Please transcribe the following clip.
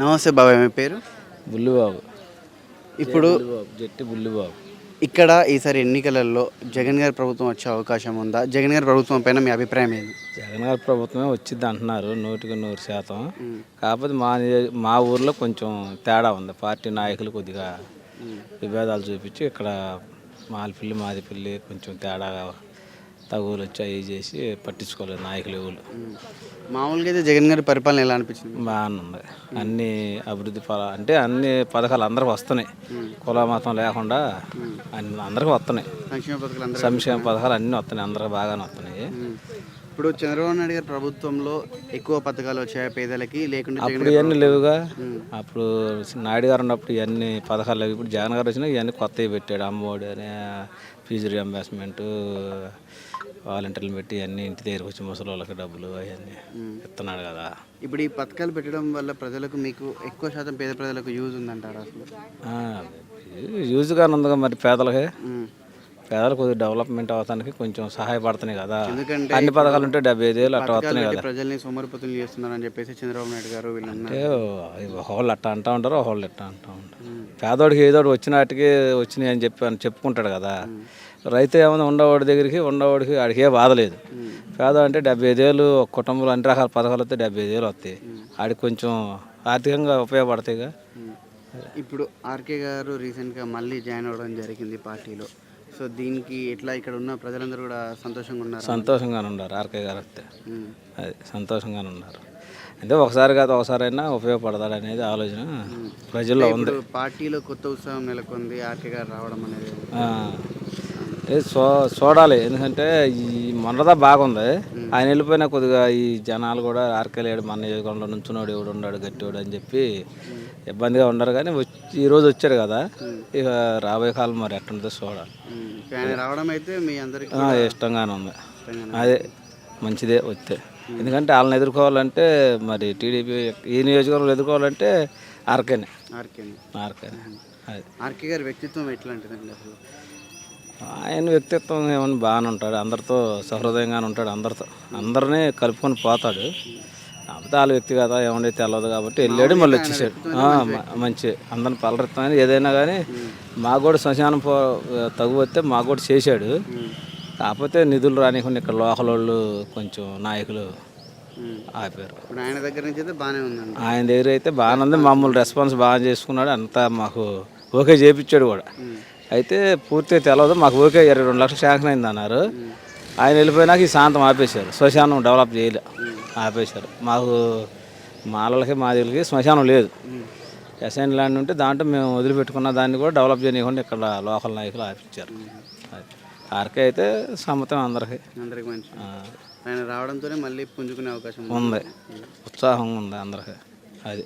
నమస్తే బాబాయ్, మీ పేరు? బుల్లిబాబు. ఇప్పుడు బుల్లిబాబు, జట్టి బుల్లిబాబు. ఇక్కడ ఈసారి ఎన్నికలలో జగన్ గారి ప్రభుత్వం వచ్చే అవకాశం ఉందా? జగన్ గారి ప్రభుత్వం పైన మీ అభిప్రాయం ఏంది? జగన్ గారి ప్రభుత్వమే వచ్చింది అంటున్నారు 100%. కాకపోతే మా ఊర్లో కొంచెం తేడా ఉంది. పార్టీ నాయకులు కొద్దిగా విభేదాలు చూపించి ఇక్కడ మాదిపల్లి మాదిపల్లి కొంచెం తేడా తగులు వచ్చి అవి చేసి పట్టించుకోలేదు నాయకులు ఎవరు. మామూలుగా అయితే జగన్ గారి పరిపాలన ఎలా అనిపించింది? బాగానే ఉంది. అన్ని అభివృద్ధి అంటే అన్ని పథకాలు అందరికి వస్తున్నాయి. కుల మతం లేకుండా అందరికీ వస్తున్నాయి. సంక్షేమ పథకాలు అన్నీ వస్తున్నాయి, అందరికి బాగానే వస్తున్నాయి. ఇప్పుడు చంద్రబాబు నాయుడు గారి ప్రభుత్వంలో ఎక్కువ పథకాలు వచ్చాయి పేదలకి, లేకుంటే అప్పుడు ఇవన్నీ లేవుగా. అప్పుడు నాయుడు గారు ఉన్నప్పుడు ఇవన్నీ పథకాలు లేవు. ఇప్పుడు జగన్ గారు వచ్చినా ఇవన్నీ కొత్తవి పెట్టాడు. అమ్మఒడి అని, ఫీజు రియంబర్స్మెంట్, వాలంటీర్లు పెట్టి అన్నీ ఇంటి దగ్గరకు వచ్చి ముసలి వాళ్ళకి డబ్బులు అవన్నీ ఇస్తున్నాడు కదా. ఇప్పుడు ఈ పథకాలు పెట్టడం వల్ల ప్రజలకు, మీకు ఎక్కువ శాతం పేద ప్రజలకు యూజ్ ఉందంటారా? అసలు యూజ్గానే ఉందిగా. మరి పేదలకి కొద్దిగా డెవలప్మెంట్ అవడానికి కొంచెం సహాయపడుతున్నాయి కదా. ఎందుకంటే అన్ని పథకాలు ఉంటే 75,000 అట్లా వస్తున్నాయి కదా. ప్రజల్ని సోమరిపోతులు చేస్తున్నారని చెప్పేసి చంద్రబాబు నాయుడు గారు అంటే ఒకళ్ళు అట్లా అంటూ ఉంటారు, ఒకళ్ళు ఎట్లా అంటూ ఉంటారు. పేదోడికి ఏదోటి వచ్చినాటికి వచ్చినాయి అని చెప్పుకుంటాడు కదా. రైతు ఏమైనా ఉండవాడి దగ్గరికి ఉండవాడికి ఆడికి ఏ బాధ లేదు. పేద అంటే 75,000 ఒక కుటుంబంలో అన్ని రకాల పథకాలు వస్తే 75,000 వస్తాయి. ఆడికి కొంచెం ఆర్థికంగా ఉపయోగపడతాయిగా. ఇప్పుడు ఆర్కే గారు రీసెంట్గా మళ్ళీ జాయిన్ అవ్వడం జరిగింది పార్టీలో. సో దీనికి ఎట్లా ఇక్కడ ఉన్న ప్రజలందరూ కూడా సంతోషంగా ఉన్నారు? సంతోషంగానే ఉన్నారు. ఆర్కే గారు వస్తే అది సంతోషంగానే ఉన్నారు. అంటే ఒకసారి కాదు ఒకసారి అయినా ఉపయోగపడతాడు అనేది ఆలోచన ప్రజల్లో ఉంది. పార్టీలో కొత్త ఉత్సాహం నెలకొంది ఆర్కే గారు రావడం అనేది. చూడాలి. ఎందుకంటే ఈ మొన్నదా బాగుంది. ఆయన వెళ్ళిపోయినా కొద్దిగా ఈ జనాలు కూడా ఆర్కే లేడు, మన నియోజకవర్గంలో నుంచున్నాడు, ఎవడు ఉన్నాడు గట్టివాడు అని చెప్పి ఇబ్బందిగా ఉండరు. కానీ ఈరోజు వచ్చారు కదా, ఇక రాబోయే కాలం మరి ఎట్టుందో చూడాలి. రావడం అయితే మీ అందరికీ ఇష్టంగానే ఉంది. అదే మంచిదే వస్తే. ఎందుకంటే వాళ్ళని ఎదుర్కోవాలంటే మరి టీడీపీ ఈ నియోజకవర్గంలో ఎదుర్కోవాలంటే ఆర్కేనే. ఆర్కే గారి వ్యక్తిత్వం ఎట్లాంటిదండి అసలు? ఆయన వ్యక్తిత్వం ఏమన్నా బాగానే ఉంటాడు, అందరితో సహృదయంగానే ఉంటాడు, అందరినీ కలుపుకొని పోతాడు. కాకపోతే వాళ్ళ వ్యక్తి కదా ఏమంటే తెలియదు కాబట్టి వెళ్ళాడు, మళ్ళీ వచ్చేసాడు. మంచి అందరిని పలరెత్తామని ఏదైనా కానీ మాకు కూడా శ్మశానం తగు వస్తే మాకు కూడా చేశాడు. కాకపోతే నిధులు రానికుండా ఇక్కడ లోకల్ వాళ్ళు కొంచెం నాయకులు ఆపారు. ఆయన దగ్గర నుంచి అయితే బాగానే ఉందండి. ఆయన దగ్గర అయితే బాగానే ఉంది. మమ్మల్ని రెస్పాన్స్ బాగా చేసుకున్నాడు, అంతా మాకు ఓకే చేయించాడు కూడా. అయితే పూర్తిగా తెలియదు మాకు. ఓకే 22 లక్షలు శాంక్షన్ అయింది అన్నారు. ఆయన వెళ్ళిపోయినాక ఈ శాంతం ఆపేశారు. శ్మశానం డెవలప్ చేయలే, ఆపేశారు. మాకు మాలలకి మాదిలకి శ్మశానం లేదు. ఎస్ఐన్ ల్యాండ్ ఉంటే దాంట్లో మేము వదిలిపెట్టుకున్న దాన్ని కూడా డెవలప్ చేయకుండా ఇక్కడ లోకల్ నాయకులు ఆపించారు. ఆర్కే అయితే సమ్మతం అందరికీ మంచి. ఆయన రావడంతోనే మళ్ళీ పుంజుకునే అవకాశం ఉంది, ఉత్సాహం ఉంది అందరికీ. అది